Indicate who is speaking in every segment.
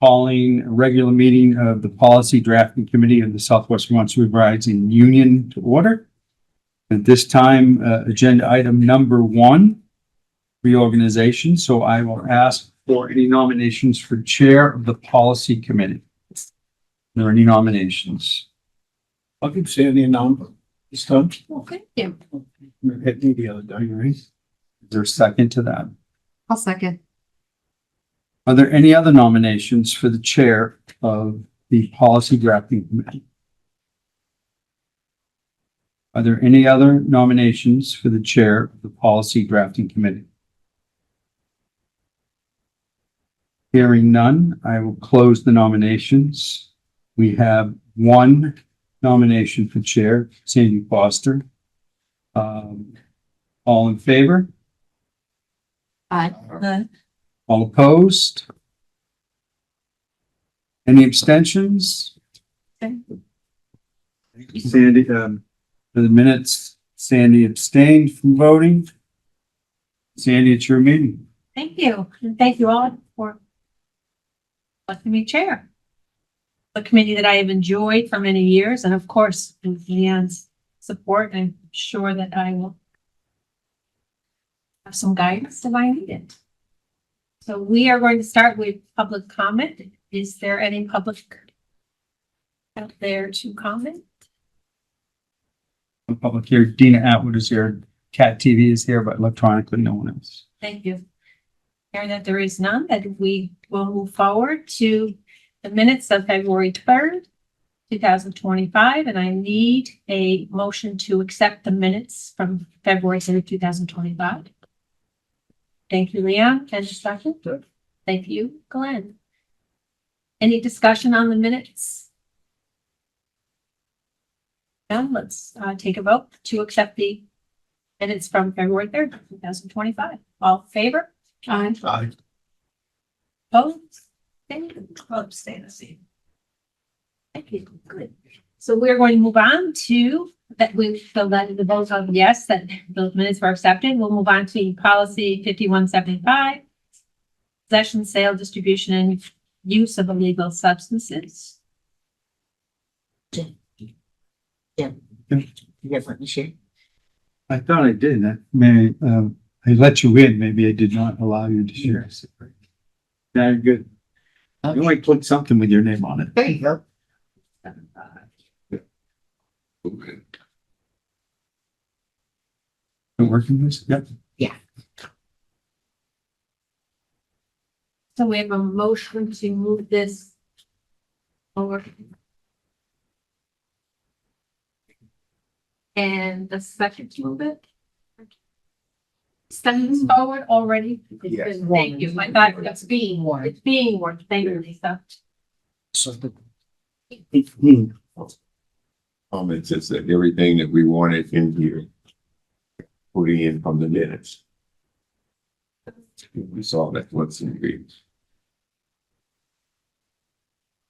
Speaker 1: calling a regular meeting of the Policy Drafting Committee of the Southwest Vermont Supervising Union to order. At this time, agenda item number 1, reorganization. So I will ask for any nominations for chair of the Policy Committee. Are there any nominations?
Speaker 2: I'll give Sandy a number this time.
Speaker 3: Well, thank you.
Speaker 2: Hit me the other day, right?
Speaker 1: Is there a second to that?
Speaker 3: I'll second.
Speaker 1: Are there any other nominations for the chair of the Policy Drafting Committee? Are there any other nominations for the chair of the Policy Drafting Committee? Hearing none, I will close the nominations. We have one nomination for chair, Sandy Foster. All in favor?
Speaker 3: Aye.
Speaker 1: All opposed? Any abstentions?
Speaker 3: Okay.
Speaker 1: Sandy, for the minutes, Sandy abstained from voting. Sandy, it's your meeting.
Speaker 3: Thank you. And thank you all for letting me chair a committee that I have enjoyed for many years. And of course, with Leon's support, I'm sure that I will have some guidance if I need it. So we are going to start with public comment. Is there any public out there to comment?
Speaker 1: The public here, Dina Atwood is here, Cat TV is here, but electronically, no one else.
Speaker 3: Thank you. Hearing that there is none, that we will move forward to the minutes of February 3rd, 2025, and I need a motion to accept the minutes from February 3rd, 2025. Thank you, Leon. And a second? Thank you, Glenn. Any discussion on the minutes? Now let's take a vote to accept the minutes from February 3rd, 2025. All in favor? Aye.
Speaker 2: Aye.
Speaker 3: Opposed? Abstain. Thank you. Good. So we're going to move on to that we the vote of yes, that those minutes were accepted. We'll move on to policy 5175, possession, sale, distribution, and use of illegal substances.
Speaker 4: You guys let me share?
Speaker 1: I thought I did. I let you in. Maybe I did not allow you to share. Very good. You might put something with your name on it.
Speaker 4: There you go.
Speaker 1: Been working this? Yep.
Speaker 3: So we have a motion to move this over. And the second to move it. Steps forward already.
Speaker 2: Yes.
Speaker 3: Thank you. I thought
Speaker 4: It's being warned.
Speaker 3: it's being worked. Thank you, Lisa.
Speaker 5: Comments is that everything that we wanted in here, putting in from the minutes. We saw that what's in here.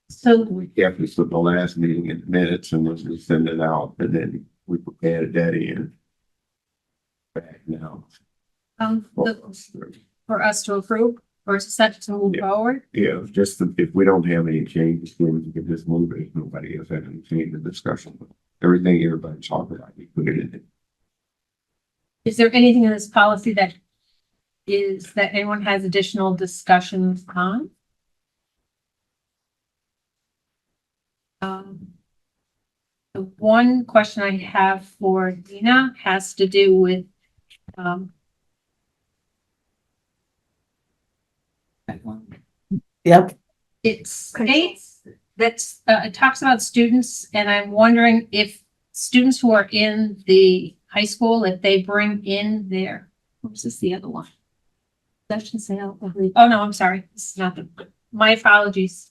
Speaker 3: So
Speaker 5: We kept this with the last meeting in minutes and was we send it out and then we prepared that in. Back now.
Speaker 3: for us to approve or set to move
Speaker 5: Yeah.
Speaker 3: forward.
Speaker 5: Yeah, just if we don't have any changes, then we can just move it. Nobody has had any change in discussion. Everything everybody's talking about, we put it in it.
Speaker 3: Is there anything in this policy that anyone has additional discussions on? The one question I have for Dina has to do with,
Speaker 4: Yep.
Speaker 3: it states that, it talks about students, and I'm wondering if students who are in the high school, if they bring in their, what was this, the other one? Possession, sale, oh no, I'm sorry, this is not my apologies.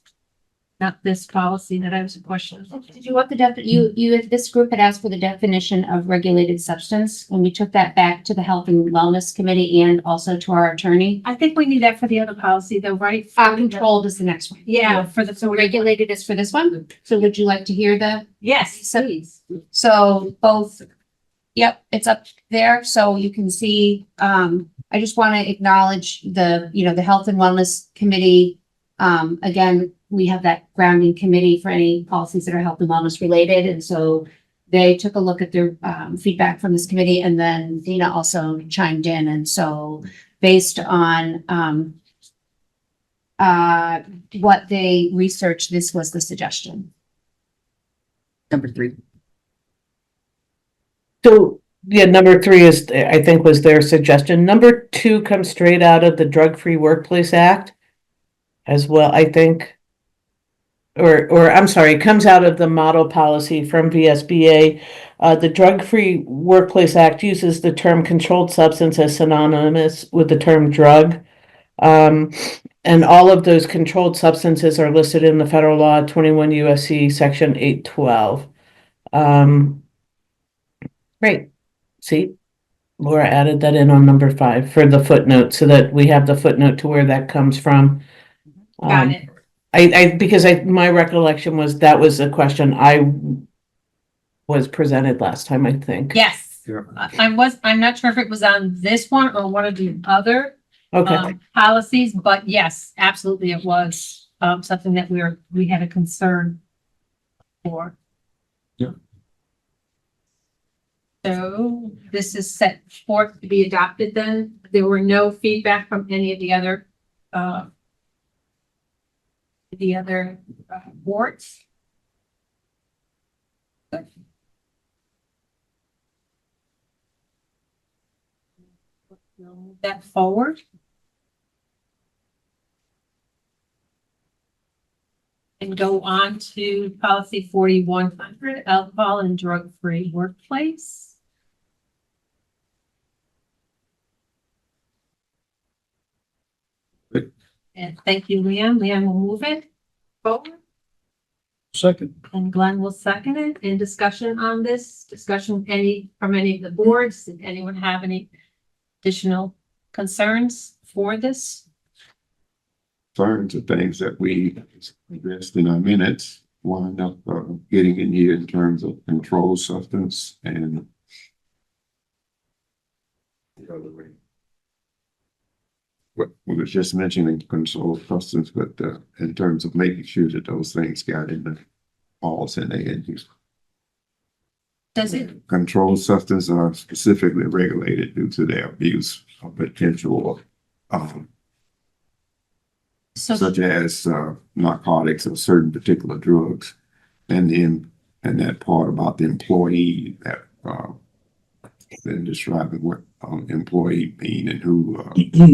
Speaker 3: Not this policy that I was questioning.
Speaker 6: Did you want this group had asked for the definition of regulated substance, and we took that back to the Health and Wellness Committee and also to our attorney.
Speaker 3: I think we need that for the other policy though, right?
Speaker 6: Controlled is the next one.
Speaker 3: Yeah, for the,
Speaker 6: So regulated is for this one. So would you like to hear
Speaker 3: yes, please.
Speaker 6: so both, yep, it's up there. So you can see, I just want to acknowledge the Health and Wellness Committee Again, we have that grounding committee for any policies that are health and wellness related. And so they took a look at their feedback from this committee, and then Dina also chimed in. And so based on what they researched, this was the suggestion.
Speaker 4: Number 3.
Speaker 7: So, yeah, number 3 is, I think, was their suggestion. Number 2 comes straight out of the Drug-Free Workplace Act as well, I think. Or I'm sorry, comes out of the model policy from VSBA. The Drug-Free Workplace Act uses the term controlled substance as synonymous with the term drug. And all of those controlled substances are listed in the federal law, 21 USC section 812. Great. See, Laura added that in on number 5 for the footnote, so that we have the footnote to where that comes from.
Speaker 3: Got it.
Speaker 7: Because my recollection was that was a question I was presented last time, I think.
Speaker 3: Yes.
Speaker 5: Yeah.
Speaker 3: I'm not sure if it was on this one or one of the other
Speaker 7: Okay,
Speaker 3: policies, but yes, absolutely, it was something that we had a concern for.
Speaker 5: Yeah.
Speaker 3: So this is set forth to be adopted then. There were no feedback from any of the other boards. We'll move that forward. And go on to policy 4100, alcohol and drug-free workplace.
Speaker 5: Good.
Speaker 3: And thank you, Liam. Liam will move it forward,
Speaker 2: Second.
Speaker 3: and Glenn will second it. In discussion on this, discussion from any of the boards, did anyone have any additional concerns for this?
Speaker 5: Concerns of things that we addressed in our minutes, wound up getting in here in terms of controlled substance and the other way. What we was just mentioning controlled substance, but in terms of making sure that those things got in the policy and they had used.
Speaker 3: Does it,
Speaker 5: Controlled substances are specifically regulated due to their abuse or potential
Speaker 3: so
Speaker 5: such as narcotics or certain particular drugs, and that part about the employee that then describing what employee mean and who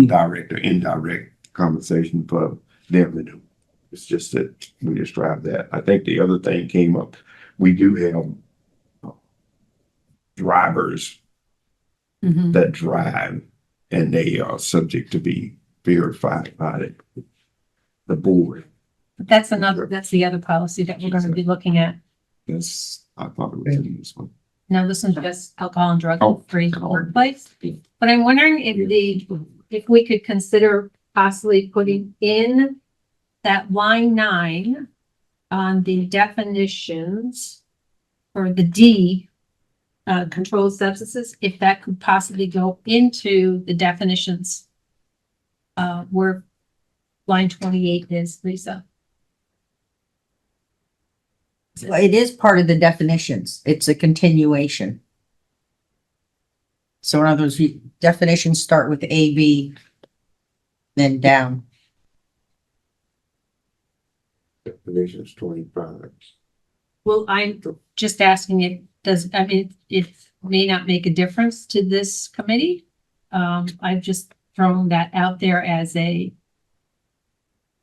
Speaker 5: direct or indirect compensation for them to do. It's just that we describe that. I think the other thing came up. We do have drivers that drive, and they are subject to be verified by the board.
Speaker 3: that's the other policy that we're gonna be looking at.
Speaker 5: That's, I thought it was in this one.
Speaker 3: No, this one's just alcohol and
Speaker 5: Oh.
Speaker 3: drug-free workplace. But I'm wondering if we could consider possibly putting in that line 9 on the definitions for the D, controlled substances, if that could possibly go into the definitions where line 28 is, Lisa.
Speaker 4: Well, it is part of the definitions. It's a continuation. So in other words, definitions start with A, B, then down.
Speaker 5: Definitions 25.
Speaker 3: Well, I'm just asking it may not make a difference to this committee. I've just thrown that out there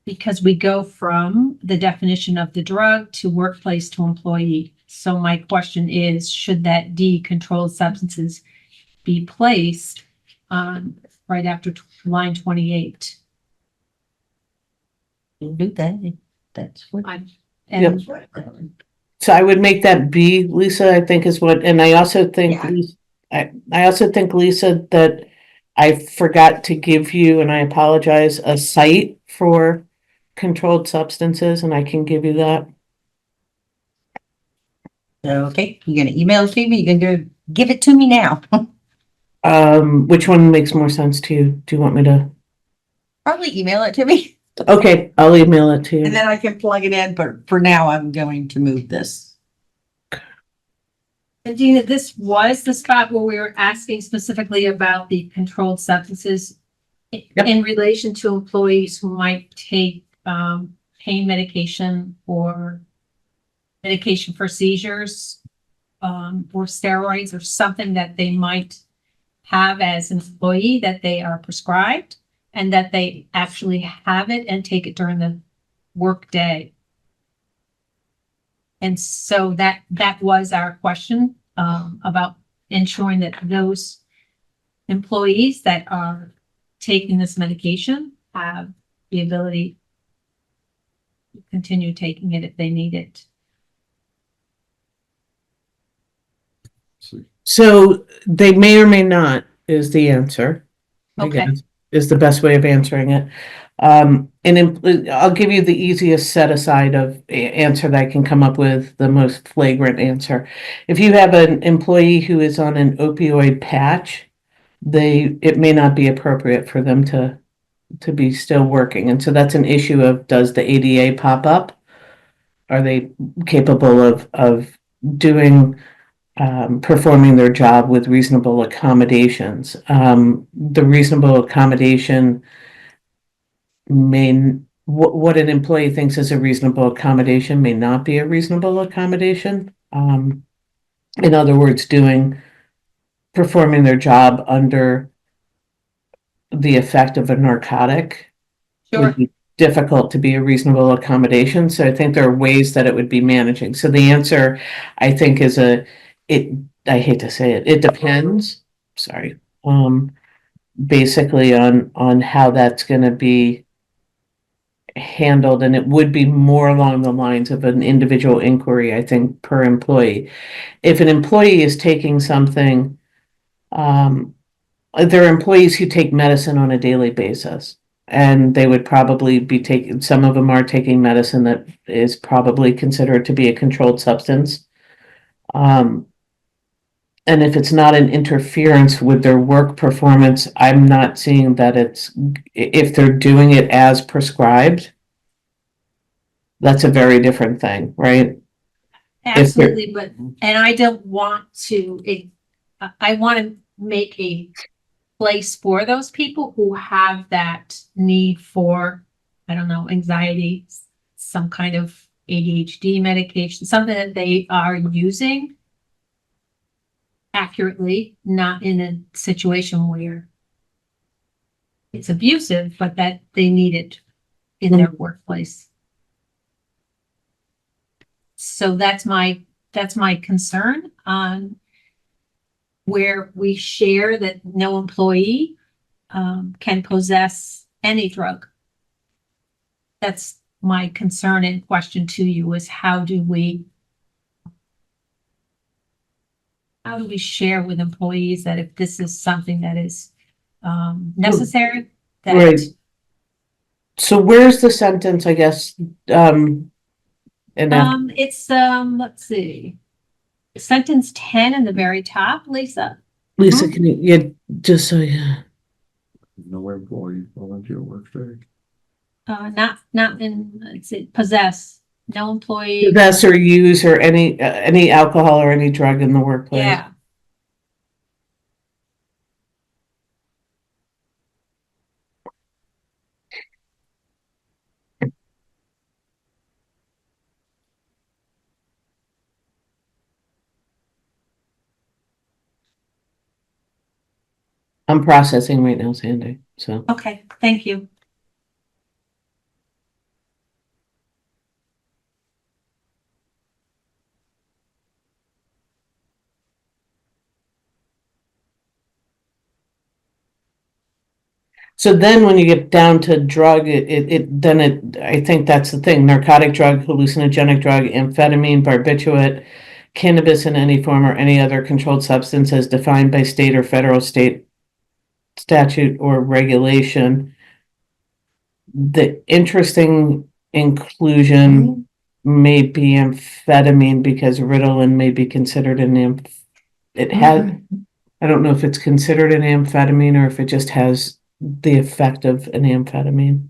Speaker 3: because we go from the definition of the drug to workplace to employee. So my question is, should that D, controlled substances, be placed on right after line 28?
Speaker 4: You do that. That's what.
Speaker 3: And
Speaker 7: so I would make that B, Lisa, I think is what, and I also think,
Speaker 4: Yeah.
Speaker 7: I also think, Lisa, that I forgot to give you, and I apologize, a site for controlled substances, and I can give you that.
Speaker 4: Okay, you're gonna email it to me? You're gonna give it to me now?
Speaker 7: Which one makes more sense to you? Do you want me to?
Speaker 4: Probably email it to me.
Speaker 7: Okay, I'll email it to
Speaker 4: And
Speaker 7: you.
Speaker 4: then I can plug it in, but for now, I'm going to move this.
Speaker 3: And Gina, this was the spot where we were asking specifically about the controlled substances
Speaker 7: Yep.
Speaker 3: in relation to employees who might take, pain medication or medication for seizures, or steroids or something that they might have as an employee that they are prescribed and that they actually have it and take it during the work day. And so that was our question, about ensuring that those employees that are taking this medication have the ability to continue taking it if they need it.
Speaker 7: So they may or may not is the answer. I
Speaker 3: Okay.
Speaker 7: guess, is the best way of answering it. I'll give you the easiest set aside of answer that I can come up with, the most flagrant answer. If you have an employee who is on an opioid patch, it may not be appropriate for them to be still working. And so that's an issue of, does the ADA pop up? Are they capable of doing performing their job with reasonable accommodations? The reasonable accommodation what an employee thinks is a reasonable accommodation may not be a reasonable accommodation. In other words, performing their job under the effect of a narcotic
Speaker 3: Sure.
Speaker 7: would be difficult to be a reasonable accommodation. So I think there are ways that it would be managing. So the answer, I think, is I hate to say it depends. Sorry. Basically on how that's gonna be handled, and it would be more along the lines of an individual inquiry, I think, per employee. If an employee is taking something, there are employees who take medicine on a daily basis, and they would probably be taking, some of them are taking medicine that is probably considered to be a controlled substance. And if it's not an interference with their work performance, I'm not seeing that if they're doing it as prescribed, that's a very different thing, right?
Speaker 3: Absolutely, but, and I don't want to, I want to make a place for those people who have that need for, I don't know, anxiety, some kind of ADHD medication, something that they are using accurately, not in a situation where it's abusive, but that they need it in their workplace. So that's my concern on where we share that no employee can possess any drug. That's my concern and question to you is how do we share with employees that if this is something that is necessary, that
Speaker 7: Right. So where's the sentence, I guess, and that,
Speaker 3: it's let's see. Sentence 10 in the very top, Lisa.
Speaker 7: Lisa, can you just so, yeah.
Speaker 5: No employee volunteer work day.
Speaker 3: Not in, let's see, possess, no employee.
Speaker 7: Possess or use or any alcohol or any drug in the workplace.
Speaker 3: Yeah.
Speaker 7: I'm processing right now, Sandy, so.
Speaker 3: Okay, thank you.
Speaker 7: So then when you get down to drug, I think that's the thing, narcotic drug, hallucinogenic drug, amphetamine, barbiturate, cannabis in any form or any other controlled substance as defined by state or federal state statute or regulation. The interesting inclusion may be amphetamine because Ritalin may be considered I don't know if it's considered an amphetamine or if it just has the effect of an amphetamine.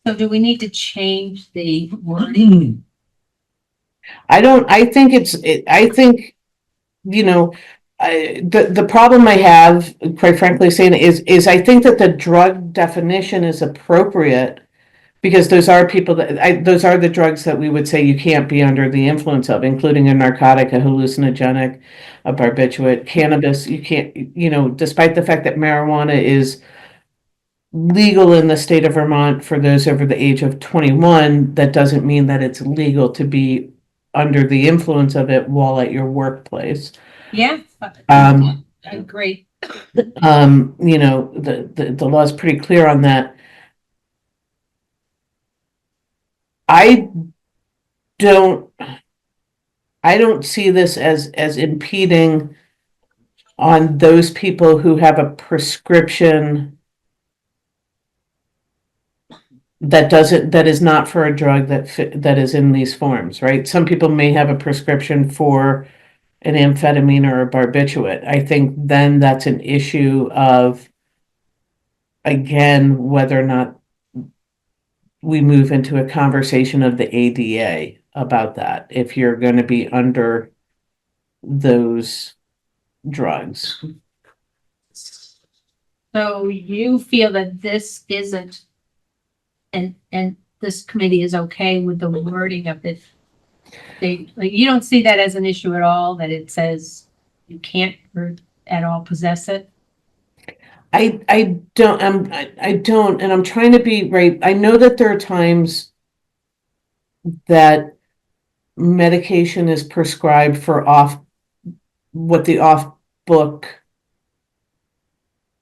Speaker 3: So do we need to change the wording?
Speaker 7: I think I think, you know, the problem I have, quite frankly, saying is I think that the drug definition is appropriate because those are people those are the drugs that we would say you can't be under the influence of, including a narcotic, a hallucinogenic, a barbiturate, cannabis. You can't, despite the fact that marijuana is legal in the state of Vermont for those over the age of 21, that doesn't mean that it's legal to be under the influence of it while at your workplace.
Speaker 3: Yeah,
Speaker 7: Um,
Speaker 3: I agree.
Speaker 7: the law is pretty clear on that. I don't, I don't see this as impeding on those people who have a prescription that is not for a drug that is in these forms, right? Some people may have a prescription for an amphetamine or a barbiturate. I think then that's an issue of, again, whether or not we move into a conversation of the ADA about that, if you're going to be under those drugs.
Speaker 3: So you feel that this isn't, and this committee is okay with the wording of this? You don't see that as an issue at all, that it says you can't at all possess it?
Speaker 7: I don't, I don't, and I'm trying to be right. I know that there are times that medication is prescribed for what the off-book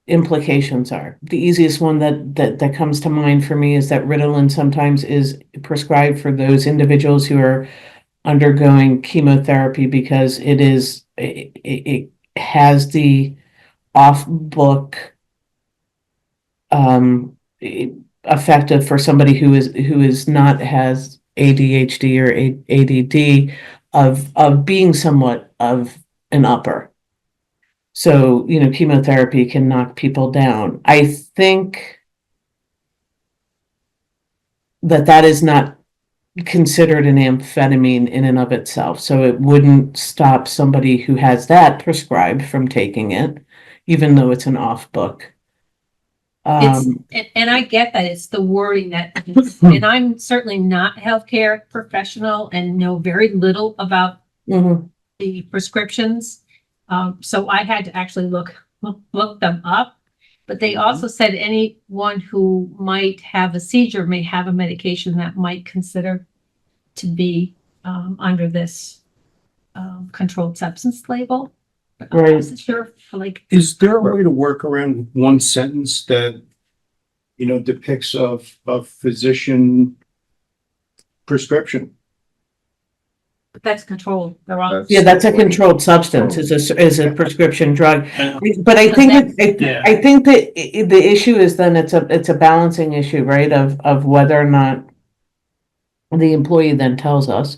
Speaker 7: implications are. The easiest one that comes to mind for me is that Ritalin sometimes is prescribed for those individuals who are undergoing chemotherapy because it has the off-book effective for somebody who is not has ADHD or ADD of being somewhat of an upper. So, chemotherapy can knock people down. I think that is not considered an amphetamine in and of itself. So it wouldn't stop somebody who has that prescribed from taking it, even though it's an off book.
Speaker 3: And I get that it's the wording and I'm certainly not a healthcare professional and know very little about
Speaker 7: Mhm.
Speaker 3: the prescriptions. So I had to actually look them up. But they also said anyone who might have a seizure may have a medication that might consider to be under this controlled substance label. I
Speaker 7: Right.
Speaker 3: wasn't sure,
Speaker 2: Is there a way to work around one sentence that, depicts of physician prescription?
Speaker 3: that's controlled. They're all.
Speaker 7: Yeah, that's a controlled substance, is a prescription drug. But I think I think that the issue is then it's a balancing issue, right? Of whether or not the employee then tells us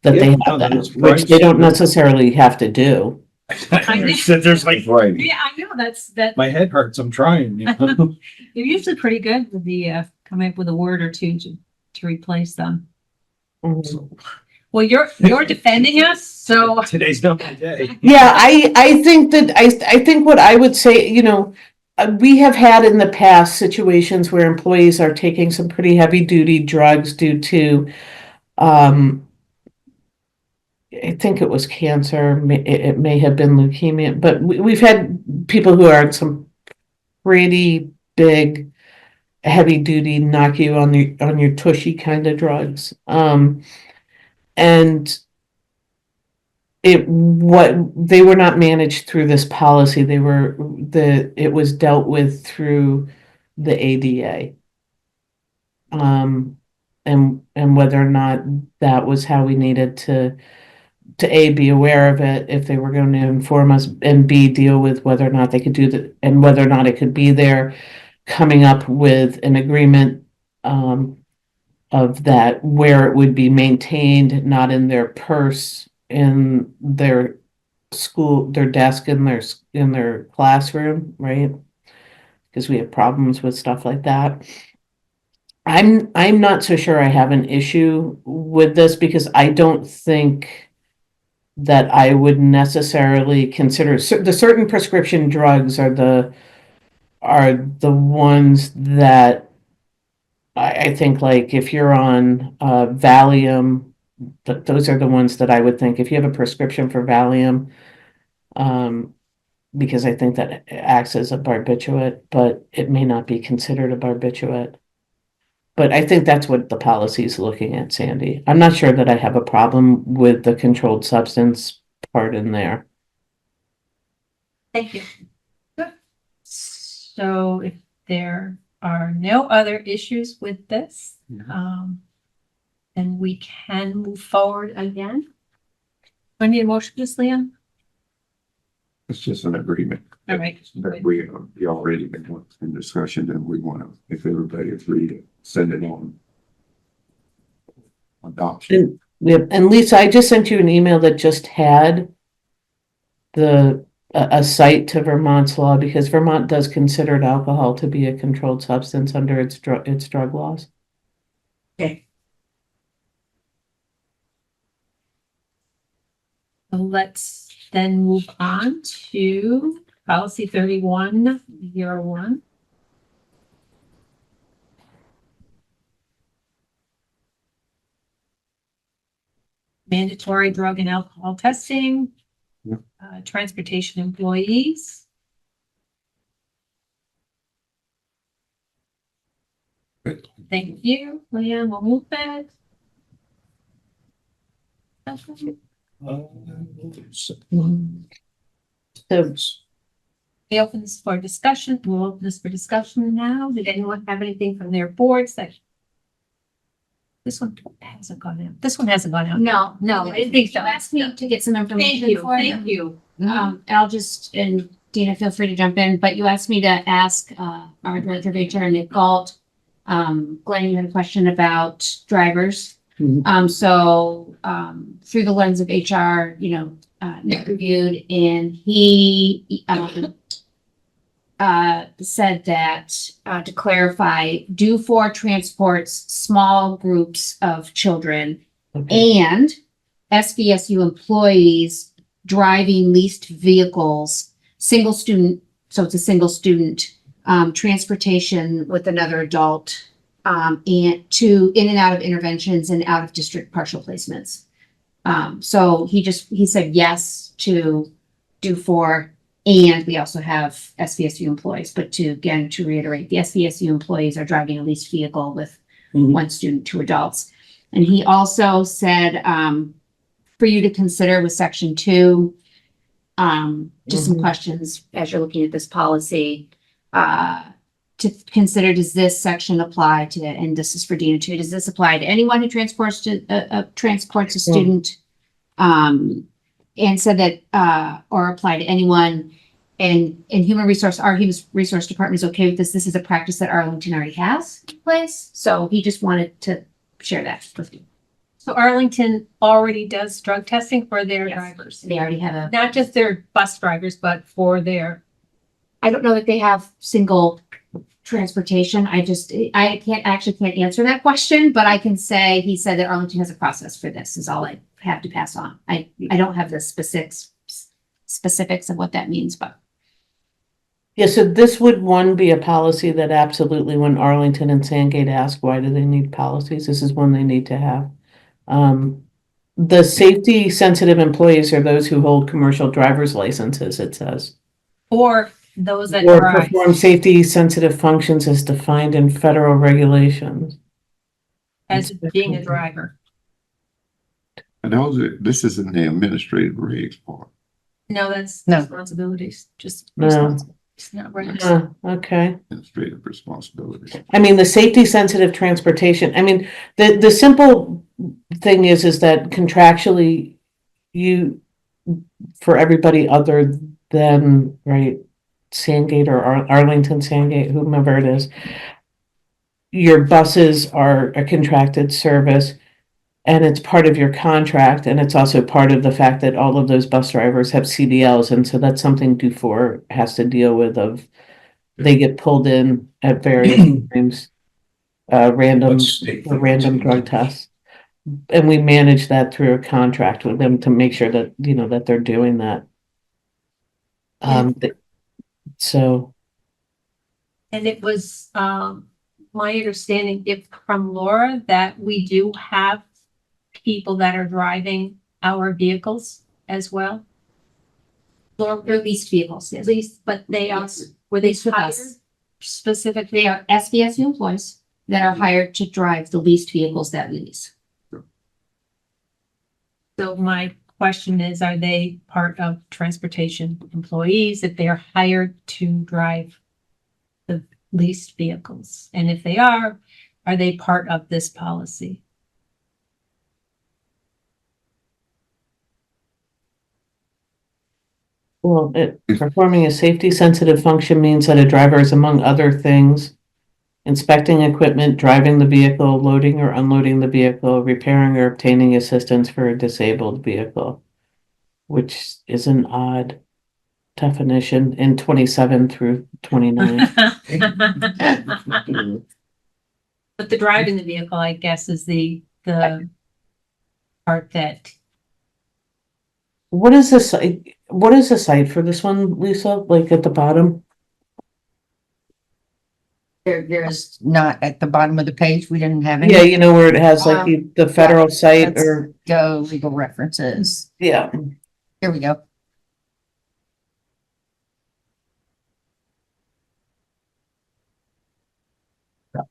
Speaker 7: that they
Speaker 2: Yeah,
Speaker 7: have
Speaker 2: no,
Speaker 7: that,
Speaker 2: that's
Speaker 7: which they
Speaker 2: right.
Speaker 7: don't necessarily have to do.
Speaker 2: There's like,
Speaker 5: Right.
Speaker 3: Yeah, I know, that,
Speaker 2: my head hurts, I'm trying.
Speaker 3: you're usually pretty good with coming up with a word or two to replace them. Well, you're defending us, so.
Speaker 2: Today's not my day.
Speaker 7: Yeah, I think that I think what I would say, we have had in the past situations where employees are taking some pretty heavy duty drugs due to, I think it was cancer, it may have been leukemia, but we've had people who are on some pretty big, heavy duty, knock you on your tushy kind of drugs. And what they were not managed through this policy. It was dealt with through the ADA. And whether or not that was how we needed to A, be aware of it if they were going to inform us, and B, deal with whether or not they could do that and whether or not it could be there, coming up with an agreement of that where it would be maintained, not in their purse, in their school, their desk, in their classroom, right? Because we have problems with stuff like that. I'm not so sure I have an issue with this because I don't think that I would necessarily consider the certain prescription drugs are the ones that I think like if you're on Valium, those are the ones that I would think if you have a prescription for Valium, because I think that acts as a barbiturate, but it may not be considered a barbiturate. But I think that's what the policy is looking at, Sandy. I'm not sure that I have a problem with the controlled substance part in there.
Speaker 3: Thank you. Good. So if there are no other issues with this, then we can move forward again. Do I need a motion, Ms. Leon?
Speaker 5: It's just an agreement.
Speaker 3: All right.
Speaker 5: That we already been in discussion and we want to, if everybody agreed, to send it on adoption.
Speaker 7: And Lisa, I just sent you an email that just had a cite to Vermont's law because Vermont does consider alcohol to be a controlled substance under its drug laws.
Speaker 4: Okay.
Speaker 3: So let's then move on to policy 3101. Mandatory drug and alcohol testing.
Speaker 5: Yep.
Speaker 3: Transportation employees.
Speaker 5: Good.
Speaker 3: Thank you, Leanne, we'll move that. Okay.
Speaker 7: So
Speaker 3: We open this for discussion. We'll open this for discussion now. Did anyone have anything from their boards that? This one hasn't gone out. This one hasn't gone out.
Speaker 6: No,
Speaker 3: I didn't think so.
Speaker 6: You asked me to get some
Speaker 3: Thank
Speaker 6: information
Speaker 3: you,
Speaker 6: for
Speaker 3: thank you.
Speaker 6: And I'll just, and Dina, feel free to jump in, but you asked me to ask, our director of HR, Nick Galt. Glenn, you had a question about drivers. Through the lens of HR, Nick reviewed and he, said that, to clarify, do for transports small groups of children and SVSU employees driving leased vehicles, single student, so it's a single student, transportation with another adult, and to in and out of interventions and out of district partial placements. So he said yes to do for, and we also have SVSU employees, but to reiterate, the SVSU employees are driving a leased vehicle with one student, two adults. And he also said, for you to consider with section 2, just some questions as you're looking at this policy, to consider, does this section apply to, and this is for Dina too, does this apply to anyone who transports a student? And said that, or apply to anyone, and human resource, our human resource department is okay with this. This is a practice that Arlington already has in place. So he just wanted to share that with you.
Speaker 3: So Arlington already does drug testing for their
Speaker 6: Yes.
Speaker 3: drivers,
Speaker 6: They already have a,
Speaker 3: not just their bus drivers, but for their.
Speaker 6: I don't know that they have single transportation. I can't answer that question, but I can say, he said that Arlington has a process for this is all I have to pass on. I don't have the specifics of what that means, but.
Speaker 7: yeah, so this would be a policy that absolutely when Arlington and Sandgate ask, why do they need policies? This is one they need to have. The safety sensitive employees are those who hold commercial driver's licenses, it says.
Speaker 3: Or those that
Speaker 7: Or
Speaker 3: drive.
Speaker 7: perform safety sensitive functions as defined in federal regulations.
Speaker 3: As being a driver.
Speaker 5: And this is in the administrative regs part.
Speaker 3: No, that's
Speaker 4: No.
Speaker 3: responsibilities, just
Speaker 7: No.
Speaker 3: responsibilities, not rights.
Speaker 7: Okay.
Speaker 5: Administrative responsibilities.
Speaker 7: I mean, the safety sensitive transportation, I mean, the simple thing is that contractually you, for everybody other than, right, Sandgate or Arlington, Sandgate, whomever it is, your buses are a contracted service and it's part of your contract. And it's also part of the fact that all of those bus drivers have CDLs. And so that's something DO4 has to deal with of they get pulled in at various times random,
Speaker 2: Let's take
Speaker 7: a random drug tests. And we manage that through a contract with them to make sure that, you know, that they're doing that. So,
Speaker 3: And it was, my understanding if from Laura that we do have people that are driving our vehicles as well. Laura,
Speaker 6: They're leased vehicles,
Speaker 3: at
Speaker 6: yes.
Speaker 3: least, but they are, were they
Speaker 6: Leased with
Speaker 3: hired
Speaker 6: us.
Speaker 3: specifically?
Speaker 6: They are SVSU employees that are hired to drive the leased vehicles that we lease.
Speaker 3: So my question is, are they part of transportation employees if they are hired to drive the leased vehicles? And if they are they part of this policy?
Speaker 7: well, performing a safety sensitive function means that a driver is, among other things, inspecting equipment, driving the vehicle, loading or unloading the vehicle, repairing or obtaining assistance for a disabled vehicle, which is an odd definition in 27 through 29.
Speaker 3: But the driving the vehicle, I guess, is the part that,
Speaker 7: What is the site? What is the site for this one, Lisa? Like at the bottom?
Speaker 4: There's not at the bottom of the page. We didn't have
Speaker 7: Yeah,
Speaker 4: any.
Speaker 7: you know where it has like the federal site
Speaker 4: Let's
Speaker 7: or,
Speaker 4: go legal references.
Speaker 7: yeah.
Speaker 4: Here we go.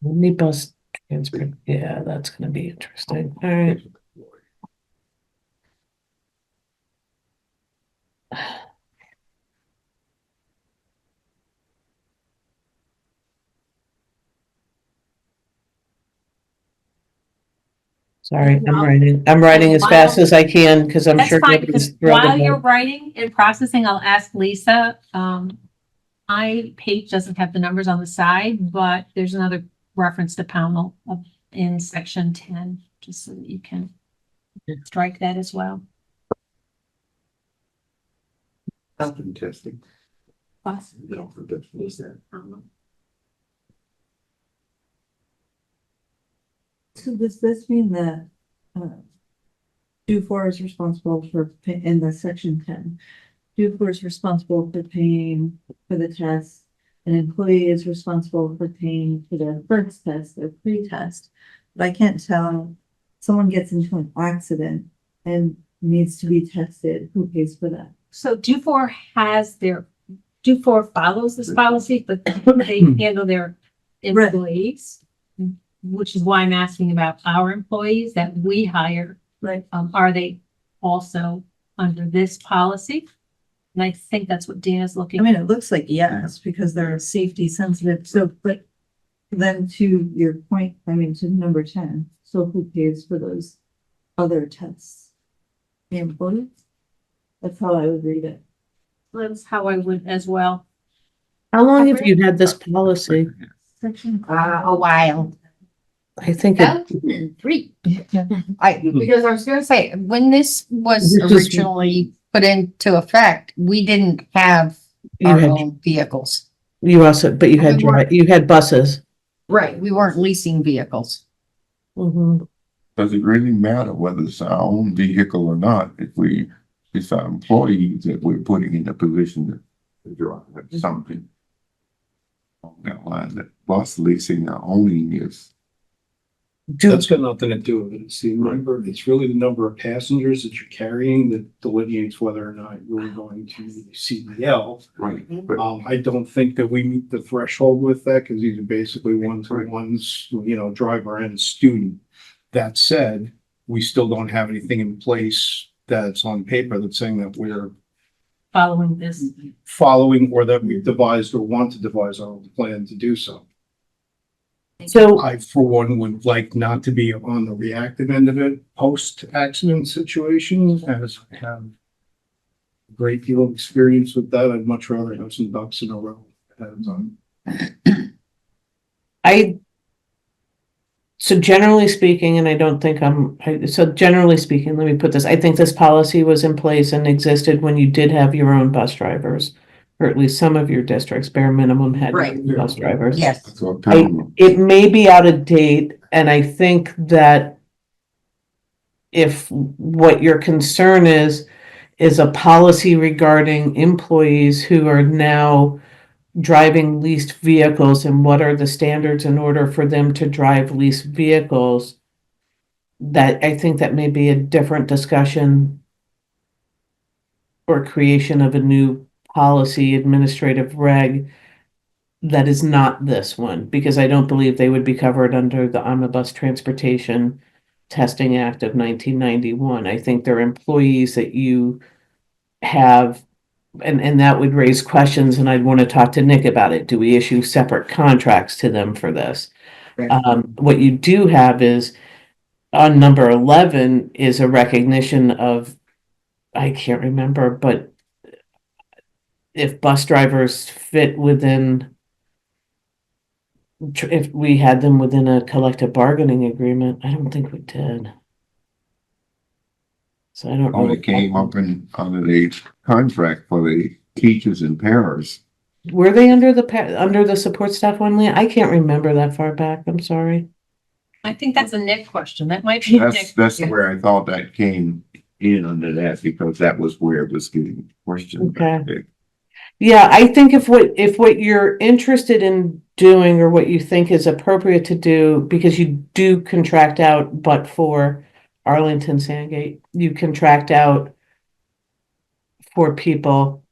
Speaker 7: Omnibus transport, yeah, that's gonna be interesting. All right. Sorry, I'm writing as fast as I can because I'm
Speaker 3: that's
Speaker 7: sure.
Speaker 3: fine,
Speaker 7: nobody's
Speaker 3: because
Speaker 7: thrilled
Speaker 3: while you're
Speaker 7: about
Speaker 3: writing and processing, I'll ask Lisa, my page doesn't have the numbers on the side, but there's another reference to Pownell in section 10, just so that you can strike that as well.
Speaker 5: Testing.
Speaker 3: Plus,
Speaker 5: No, for this one.
Speaker 3: Pownell.
Speaker 8: So does this mean that, Dufour is responsible for, in the section 10, Dufour is responsible for paying for the test, an employee is responsible for paying for their first test, their pre-test. But I can't tell, someone gets into an accident and needs to be tested, who pays for that?
Speaker 3: So Dufour follows this policy, but they handle their employees, which is why I'm asking about our employees that we hire.
Speaker 8: Right.
Speaker 3: Are they also under this policy? And I think that's what Dana's
Speaker 8: I
Speaker 3: looking.
Speaker 8: mean, it looks like yes, because they're safety sensitive, so, but then to your point, I mean, to number 10, so who pays for those other tests? The employees? That's how I would read it.
Speaker 3: That's how I would as well.
Speaker 7: How long have you had this policy?
Speaker 8: Section.
Speaker 4: A while.
Speaker 7: I think
Speaker 6: That
Speaker 7: it,
Speaker 6: was three.
Speaker 4: Because I was gonna say, when this was
Speaker 7: This was-
Speaker 4: originally put into effect, we didn't have
Speaker 7: you
Speaker 4: our
Speaker 7: had,
Speaker 4: own vehicles.
Speaker 7: you also, but you had,
Speaker 4: We weren't-
Speaker 7: you had buses.
Speaker 4: Right. We weren't leasing vehicles.
Speaker 7: Mhm.
Speaker 5: Does it really matter whether it's our own vehicle or not, if it's our employees that we're putting in a position to drive something? On that line, that bus leasing or owning is.
Speaker 2: That's got nothing to do with it. See, remember, it's really the number of passengers that you're carrying that delineates whether or not you're going to CDL.
Speaker 5: Right. But
Speaker 2: I don't think that we meet the threshold with that because these are basically one-to-ones, driver and student. That said, we still don't have anything in place that's on paper that's saying that we're
Speaker 3: Following this.
Speaker 2: following or that we've devised or want to devise our own plan to do so.
Speaker 7: So,
Speaker 2: I, for one, would like not to be on the reactive end of it, post-accident situation, as I have a great deal of experience with that. I'd much rather have some ducks in a row ahead of time.
Speaker 7: so generally speaking, and I don't think so generally speaking, let me put this, I think this policy was in place and existed when you did have your own bus drivers. or at least some of your districts, bare minimum had
Speaker 4: Right.
Speaker 7: bus drivers.
Speaker 4: Yes.
Speaker 5: That's what town.
Speaker 7: It may be out of date, and I think that if what your concern is a policy regarding employees who are now driving leased vehicles and what are the standards in order for them to drive leased vehicles, that I think that may be a different discussion or creation of a new policy administrative reg that is not this one, because I don't believe they would be covered under the Omnibus Transportation Testing Act of 1991. I think they're employees that you have, and that would raise questions, and I'd want to talk to Nick about it. Do we issue separate contracts to them for this?
Speaker 4: Right.
Speaker 7: What you do have is, on number 11 is a recognition of, I can't remember, but if bus drivers fit within, if we had them within a collective bargaining agreement, I don't think we did. So I don't know.
Speaker 5: Oh, it came up in, under the contract for the teachers and paras.
Speaker 7: Were they under the support staff one, Leah? I can't remember that far back. I'm sorry.
Speaker 3: I think that's a Nick question. That might be a Nick.
Speaker 5: That's where I thought that came in under that, because that was where it was getting questioned.
Speaker 7: Okay. Yeah, I think if what you're interested in doing, or what you think is appropriate to do, because you do contract out, but for Arlington Sandgate, you contract out for people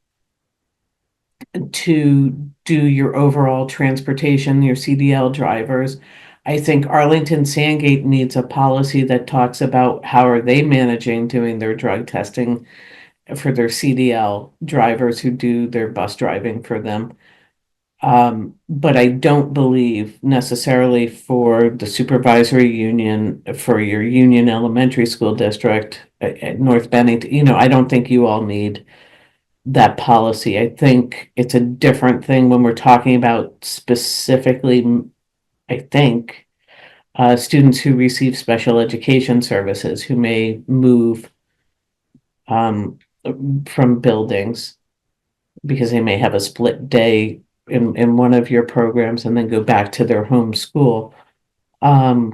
Speaker 7: to do your overall transportation, your CDL drivers. I think Arlington Sandgate needs a policy that talks about how are they managing doing their drug testing for their CDL drivers who do their bus driving for them. But I don't believe necessarily for the supervisory union, for your Union Elementary School District at North Bennington, I don't think you all need that policy. I think it's a different thing when we're talking about specifically, I think, students who receive special education services who may move from buildings because they may have a split day in one of your programs and then go back to their home school. That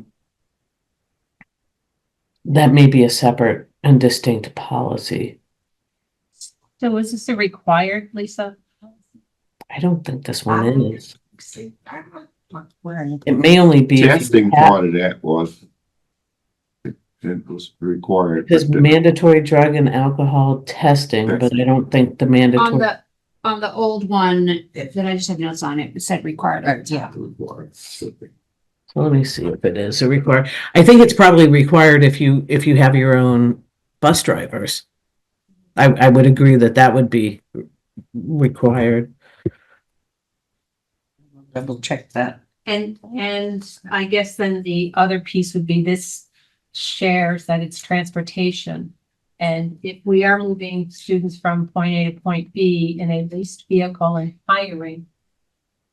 Speaker 7: may be a separate and distinct policy.
Speaker 3: So is this a required, Lisa?
Speaker 7: I don't think this one is.
Speaker 4: Where?
Speaker 7: It may only be if you
Speaker 5: Testing
Speaker 7: have,
Speaker 5: part of that was, it was required.
Speaker 7: because
Speaker 5: but the-
Speaker 7: mandatory drug and alcohol testing, but I don't think the
Speaker 6: On
Speaker 7: mandatory.
Speaker 6: on the old one that I just had notes on, it said required.
Speaker 4: Right, yeah.
Speaker 5: required.
Speaker 7: Let me see if it is a required. I think it's probably required if you have your own bus drivers. I would agree that would be required.
Speaker 4: Double check that.
Speaker 3: And I guess then the other piece would be this shares that it's transportation. And if we are moving students from point A to point B in a leased vehicle and hiring,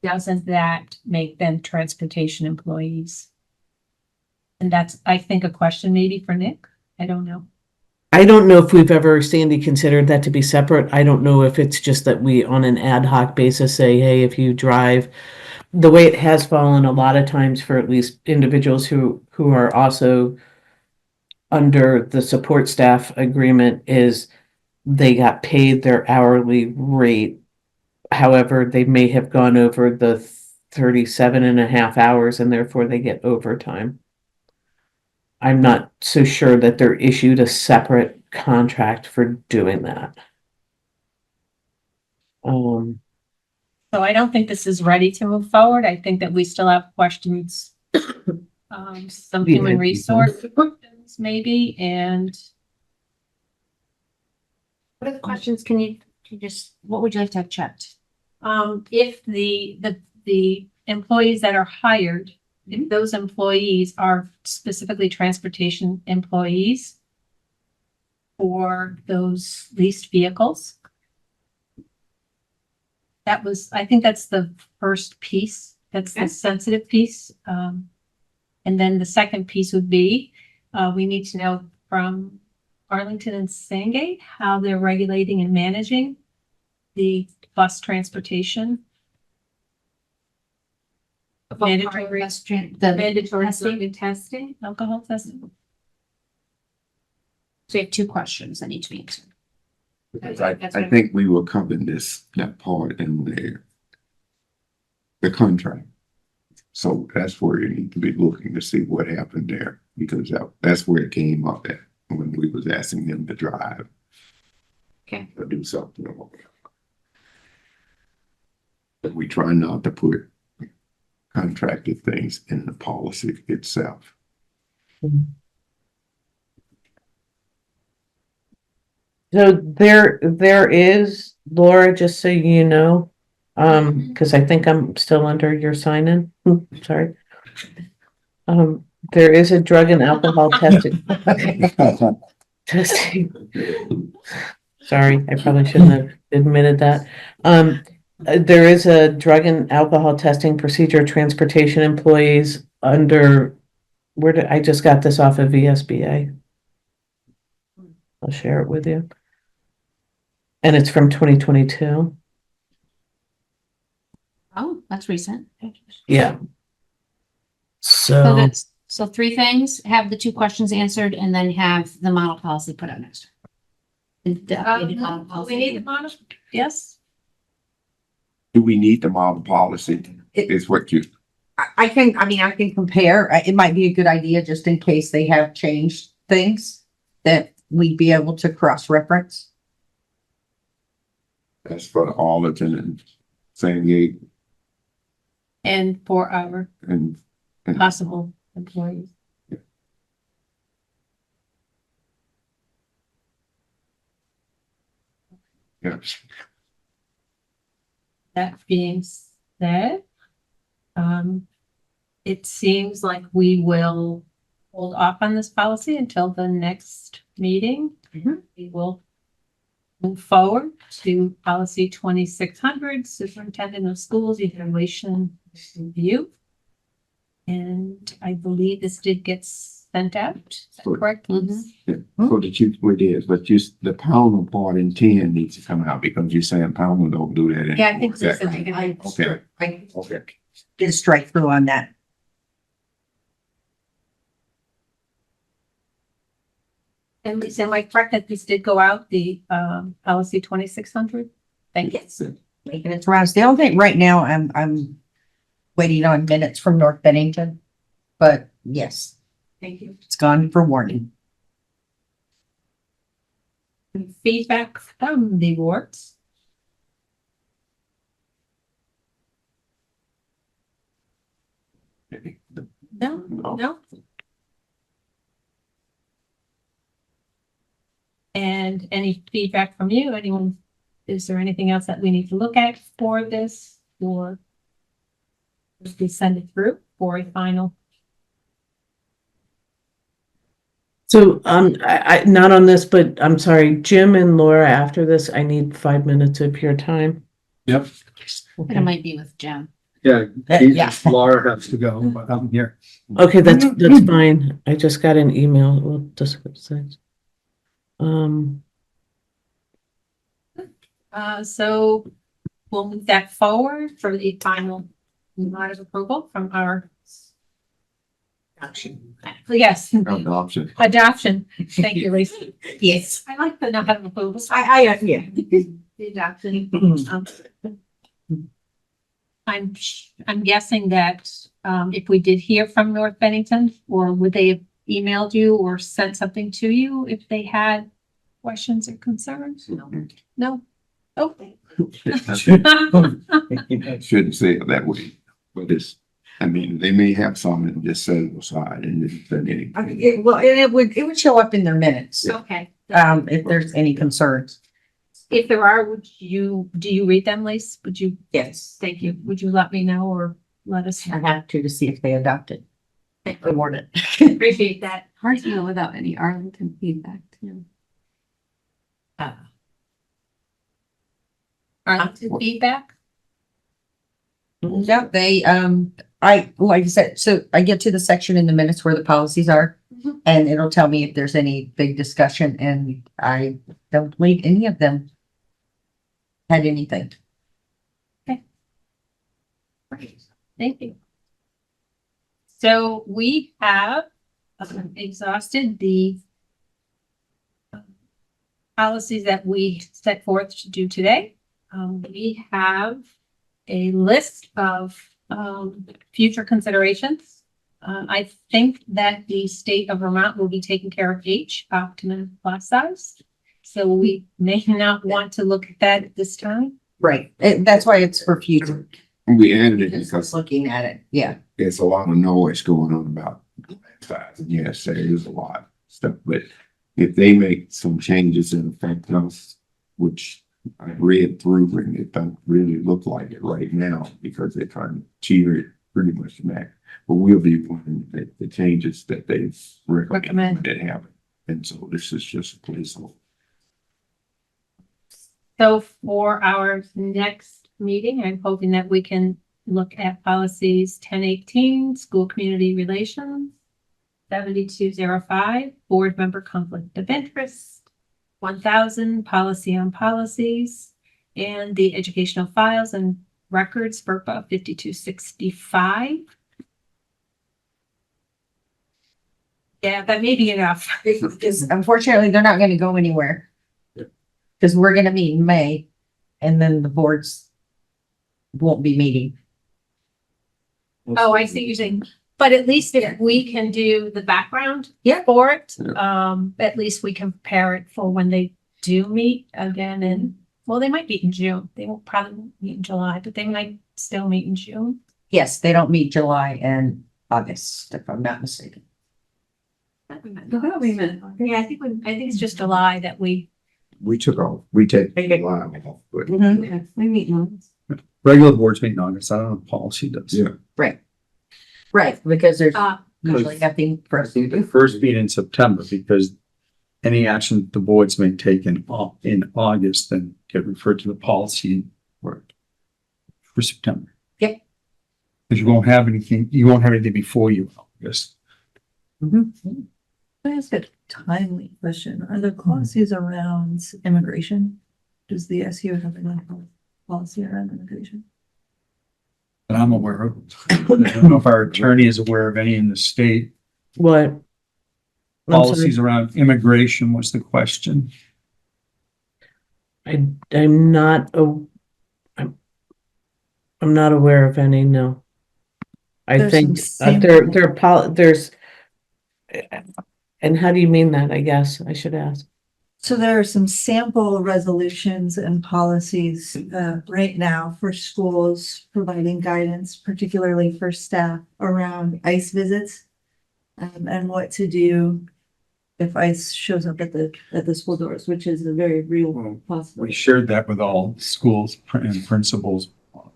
Speaker 3: doesn't that make them transportation employees? And that's, I think, a question maybe for Nick. I don't know.
Speaker 7: I don't know if we've ever, Sandy, considered that to be separate. I don't know if it's just that we, on an ad hoc basis, say, hey, if you drive, the way it has fallen a lot of times for at least individuals who are also under the support staff agreement, is they got paid their hourly rate. However, they may have gone over the 37.5 hours and therefore they get overtime. I'm not so sure that they're issued a separate contract for doing that.
Speaker 3: So I don't think this is ready to move forward. I think that we still have questions. Some human
Speaker 7: Yeah.
Speaker 3: resource questions maybe, and
Speaker 6: What are the questions? Can you just, what would you like to have checked?
Speaker 3: if the employees that are hired, if those employees are specifically transportation employees for those leased vehicles. That was, I think that's the first piece. That's the
Speaker 6: Okay.
Speaker 3: sensitive piece. And then the second piece would be, we need to know from Arlington and Sandgate how they're regulating and managing the bus transportation. Mandatory,
Speaker 6: The
Speaker 3: mandatory
Speaker 6: testing.
Speaker 3: drug and testing, alcohol testing.
Speaker 6: So we have two questions that need to be answered.
Speaker 5: Because
Speaker 6: That's
Speaker 5: I
Speaker 6: what-
Speaker 5: think we were covering that part in the contract. So that's where you need to be looking to see what happened there, because that's where it came up at when we was asking them to drive.
Speaker 6: Okay.
Speaker 5: To do something. But we try not to put contracted things in the policy itself.
Speaker 7: So there is, Laura, just so you know, because I think I'm still under your sign-in, sorry. There is a drug and alcohol testing. Sorry, I probably shouldn't have admitted that. There is a drug and alcohol testing procedure, transportation employees under, I just got this off of VSBA. I'll share it with you. And it's from 2022.
Speaker 6: Oh, that's recent.
Speaker 7: Yeah.
Speaker 6: So
Speaker 7: So,
Speaker 6: that's, so three things, have the two questions answered and then have the model policy put out next. The updated model policy.
Speaker 3: We need the model, yes?
Speaker 5: Do we need the model policy? Is what you,
Speaker 4: I can compare. It might be a good idea just in case they have changed things that we'd be able to cross-reference.
Speaker 5: that's for Arlington and San Diego
Speaker 3: And for our
Speaker 5: and
Speaker 3: possible employees.
Speaker 5: yes.
Speaker 3: That being said, it seems like we will hold off on this policy until the next meeting.
Speaker 4: Mhm.
Speaker 3: We will move forward to policy 2600, superintendent of schools evaluation review. And I believe this did get sent out. Is that
Speaker 5: Good.
Speaker 3: correct?
Speaker 6: Mhm.
Speaker 5: Yeah, so the chief it is, but just the Pownell part in 10 needs to come out because you're saying Pownell don't do that.
Speaker 3: Yeah, I think so.
Speaker 5: Exactly. Okay.
Speaker 4: I
Speaker 5: Okay.
Speaker 4: did a strike through on that.
Speaker 3: And Lisa, am I correct that this did go out, the policy 2600? Thank you.
Speaker 4: Yes. Making its rounds. The only thing right now, I'm waiting on minutes from North Bennington. But yes,
Speaker 3: Thank you.
Speaker 4: it's gone for warning.
Speaker 3: And feedback from the wards. No, no. And any feedback from you? Anyone? Is there anything else that we need to look at for this or just we send it through for a final?
Speaker 7: so, I, not on this, but I'm sorry, Jim and Laura, after this, I need 5 minutes of your time.
Speaker 2: Yep.
Speaker 6: But it might be with Jim.
Speaker 2: Yeah,
Speaker 4: Yeah.
Speaker 2: Laura has to go, but I'm here.
Speaker 7: Okay, that's fine. I just got an email. Well, just what it says.
Speaker 3: So we'll move that forward for the final nod of approval from our. Yes,
Speaker 5: Adoption.
Speaker 3: adoption. Thank you, Lisa.
Speaker 4: Yes.
Speaker 3: I like the nod of approval.
Speaker 4: Yeah.
Speaker 3: The adoption. I'm guessing that, if we did hear from North Bennington, or would they have emailed you or sent something to you if they had questions or concerns? No? Okay.
Speaker 5: Shouldn't say it that way, but I mean, they may have some and just set it aside and didn't send anything.
Speaker 4: Well, and it would show up in their minutes,
Speaker 3: Okay.
Speaker 4: if there's any concerns.
Speaker 3: If there are, do you read them, Lise? Would you,
Speaker 4: Yes.
Speaker 3: thank you. Would you let me know or let us
Speaker 4: I
Speaker 3: know?
Speaker 4: have to see if they adopt it. They warn it.
Speaker 3: Appreciate that.
Speaker 6: Hard to know without any Arlington feedback too.
Speaker 3: Arlington feedback?
Speaker 4: Yeah, they, like I said, so I get to the section in the minutes where the policies are.
Speaker 3: Mhm.
Speaker 4: And it'll tell me if there's any big discussion and I don't believe any of them had anything.
Speaker 3: Thank you. So we have exhausted the policies that we set forth to do today. We have a list of future considerations. I think that the state of Vermont will be taking care of H, optimum class size. So we may not want to look at that at this time.
Speaker 4: Right. That's why it's for future.
Speaker 5: We added it
Speaker 4: Just
Speaker 5: because
Speaker 4: looking at it. Yeah.
Speaker 5: there's a lot of noise going on about size. And yes, there is a lot of stuff, but if they make some changes that affect us, which I read through and it don't really look like it right now because they're trying to cheer it pretty much back. But we'll be wanting the changes that they've recommended that happen. And so this is just a placeholder.
Speaker 3: So for our next meeting, I'm hoping that we can look at policies 1018, school community relations, 7205, board member conflict of interest, 1000, policy on policies, and the educational files and records, FERPA 5265. Yeah, that may be enough.
Speaker 4: Because unfortunately, they're not going to go anywhere. Because we're going to meet in May, and then the boards won't be meeting.
Speaker 3: Oh, I see what you're saying. But at least if we can do the background
Speaker 4: Yeah.
Speaker 3: for it,
Speaker 5: Yeah.
Speaker 3: at least we can prepare it for when they do meet again. And well, they might meet in June. They won't probably meet in July, but they might still meet in June.
Speaker 4: Yes, they don't meet July and August, if I'm not mistaken.
Speaker 3: Yeah, I think it's just July that we.
Speaker 5: We took off, we take
Speaker 4: Okay.
Speaker 5: July off, but
Speaker 4: Mhm.
Speaker 8: We meet in
Speaker 1: Regular boards meet in August. I don't know if policy does.
Speaker 5: yeah.
Speaker 4: Right, because there's
Speaker 3: Uh,
Speaker 4: usually nothing for us to
Speaker 1: The
Speaker 4: do.
Speaker 1: first meet in September because any action the boards may take in August then get referred to the policy for September.
Speaker 4: Yep.
Speaker 1: Because you won't have anything before you, August.
Speaker 8: Can I ask a timely question? Are the policies around immigration? Does the SU have a policy around immigration?
Speaker 1: That I'm aware of. I don't know if our attorney is aware of any in the state.
Speaker 7: What? I'm sorry.
Speaker 1: Policies around immigration was the question.
Speaker 7: I'm not, I'm not aware of any, no. I
Speaker 8: There's
Speaker 7: think
Speaker 8: some
Speaker 7: there's, and how do you mean that, I guess, I should ask.
Speaker 8: So there are some sample resolutions and policies right now for schools providing guidance, particularly for staff around ICE visits and what to do if ICE shows up at the school doors, which is a very real
Speaker 1: We
Speaker 8: possibility.
Speaker 1: shared that with all schools and principals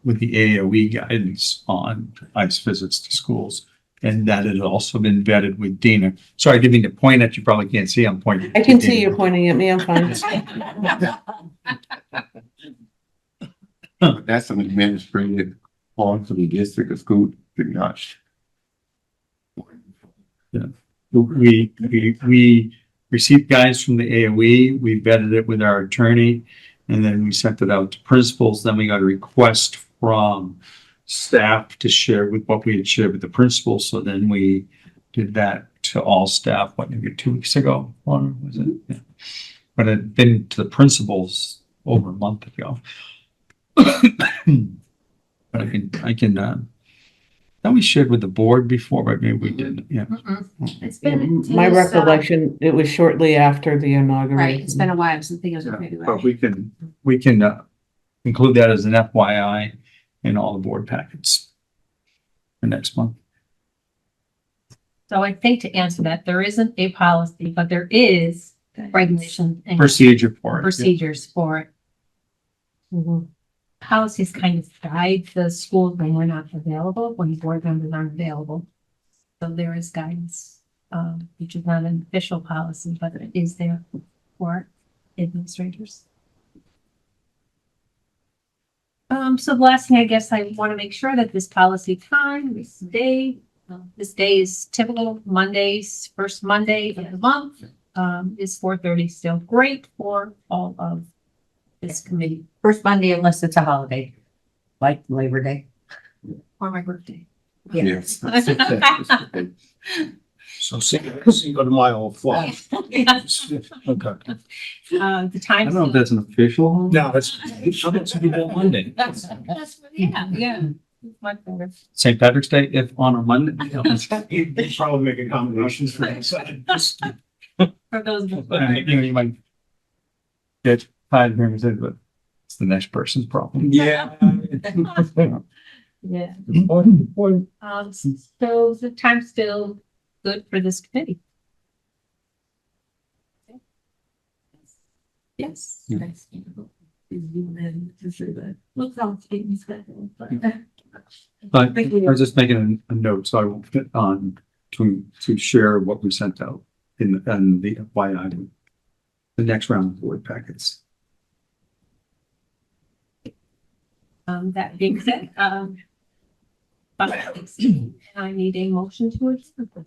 Speaker 1: with the AOE guidance on ICE visits to schools. And that has also been vetted with Dina. Sorry, I didn't mean to point at you. Probably can't see. I'm pointing.
Speaker 7: I can see you pointing at me, I'm fine.
Speaker 5: But that's an administrative part for the district of school, not.
Speaker 1: We received guidance from the AOE. We vetted it with our attorney. And then we sent it out to principals. Then we got a request from staff to share with what we had shared with the principals. So then we did that to all staff, what, maybe 2 weeks ago, or was it? Yeah. But it had been to the principals over a month ago. But I can, that we shared with the board before, but maybe we didn't, yeah.
Speaker 3: It's been.
Speaker 7: My
Speaker 3: it was,
Speaker 7: recollection, it was shortly after the
Speaker 6: Right,
Speaker 7: inauguration.
Speaker 6: it's been a while, so I think it was in
Speaker 1: Yeah,
Speaker 6: February.
Speaker 1: but we can include that as an FYI in all the board packets for next month.
Speaker 3: So I think to answer that, there isn't a policy, but there is regulation and
Speaker 1: Procedure for it.
Speaker 3: procedures for it.
Speaker 7: Mhm.
Speaker 3: Policies kind of guide the schools when we're not available, when board members aren't available. So there is guidance, which is not an official policy, but it is there for administrators. So the last thing, I guess I want to make sure that this policy time, this day is typical Mondays, first Monday of the month, is 4:30 still great for all of this committee
Speaker 4: First Monday unless it's a holiday, like Labor Day.
Speaker 3: for my birthday.
Speaker 5: Yes.
Speaker 2: So see you go to my old fly. Okay.
Speaker 3: The
Speaker 1: I
Speaker 3: time.
Speaker 1: don't know if that's an official.
Speaker 2: No, that's.
Speaker 1: Monday.
Speaker 3: Yeah. My finger.
Speaker 1: St. Patrick's Day, if on a Monday.
Speaker 2: You'd probably make accommodations for that.
Speaker 3: For those.
Speaker 1: You know, you might get tired of hearing me say, it, but it's the next person's problem.
Speaker 2: Yeah.
Speaker 8: Yeah.
Speaker 3: So the time's still good for this committee? Yes.
Speaker 8: Nice. To say that. Looks like it's getting scheduled, but.
Speaker 1: But
Speaker 8: Thank
Speaker 1: I
Speaker 8: you.
Speaker 1: was just making a note, so I won't fit on to share what we sent out in the FYI, the next round of board packets.
Speaker 3: That being said, I need a motion to accept this.